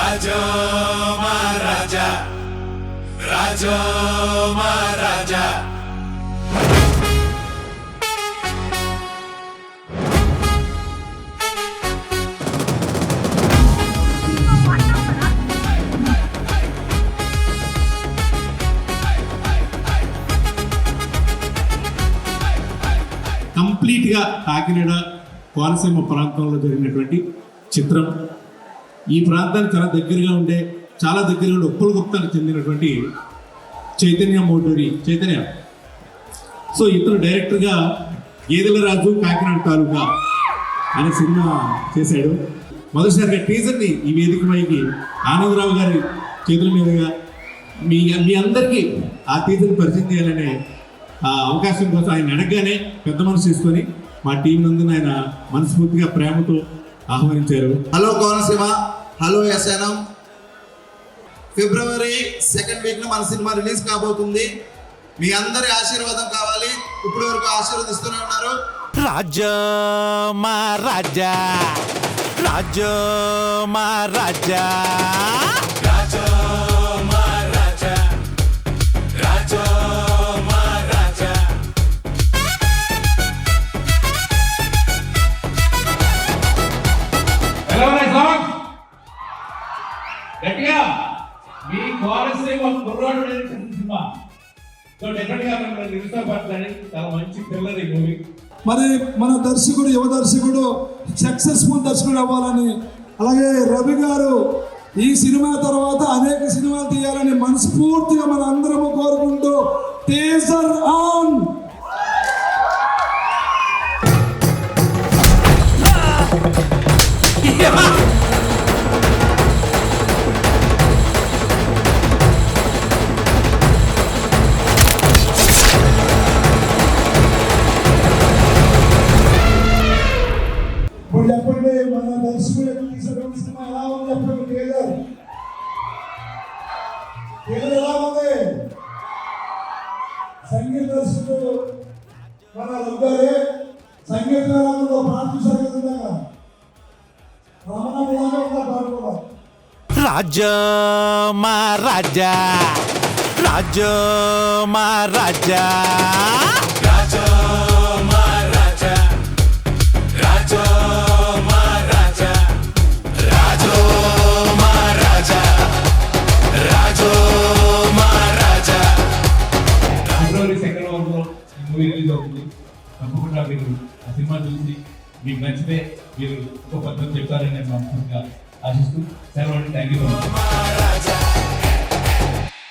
రాజా మహారాజా రాజా మహారాజా కంప్లీట్గా కాకినాడ కోనసీమ ప్రాంతంలో జరిగినటువంటి చిత్రం. ఈ ప్రాంతానికి చాలా దగ్గరగా ఉండే ఉప్పల గుప్తానికి చెందినటువంటి చైతన్య మోటూరి చైతన్య. సో ఇతను డైరెక్టర్గా గేదెల రాజు కాకినాడ తాలూకా అనే సినిమా చేశాడు. మొదటిసారిగా టీజర్ని ఈ వేదికమైకి ఆనందరావు గారి చేతుల మీదుగా మీ అందరికీ ఆ టీజర్ని పరిచయం చేయాలనే అవకాశం కోసం ఆయన అడగగానే పెద్ద మనసు తీసుకొని మా టీం నందున ఆయన మనస్ఫూర్తిగా ప్రేమతో ఆహ్వానించారు. Hello Konaseema, hello SNM. February 2nd వీక్న మన సినిమా రిలీజ్ కాబోతుంది. మీ అందరి ఆశీర్వాదం కావాలి. ఇప్పటి వరకు ఆశీర్వదిస్తూనే ఉన్నారు. రాజా మా రాజా రాజా మా రాజా రాజా మహారాజా రాజా మహారాజా గట్టిగా మీ కోనసీమ కుర్రాడు సినిమా సో డెఫినెట్గా మిమ్మల్ని నిరుత్సాహపడతానని చాలా మంచి థ్రిల్లర్ ఈ మూవీ. మరి మన దర్శకుడు యువ దర్శకుడు సక్సెస్ఫుల్ దర్శకుడు అవ్వాలని, అలాగే రవి గారు ఈ సినిమా తర్వాత అనేక సినిమాలు తీయాలని మనస్ఫూర్తిగా మన అందరము కోరుకుంటూ టీజర్ ఆన్. ఇప్పుడు చెప్పండి, మన దర్శకుడు తీసుకున్న సినిమా ఎలా ఉంది చెప్పండి. టీజర్ ఎలా ఉంది? సంగీత దర్శకుడు మన రుగ్గారే సంగీత రంగంలో పాఠశాల రమణ పాడుకోవాలి. రాజా మా రాజా రాజా మా రాజా రాజా మహారాజా రాజా మహారాజా రాజా మహారాజా రాజా మహారాజా. ఫిబ్రవరి 2nd వారంలో ఈ మూవీ రిలీజ్ అవుతుంది. తప్పకుండా మీరు ఆ సినిమా చూసి మీకు నచ్చితే మీరు ఇంకో పద్ధతి చెప్తారని నేను మనస్ఫూర్తిగా ఆశిస్తూ సెలవు. Thank you so much.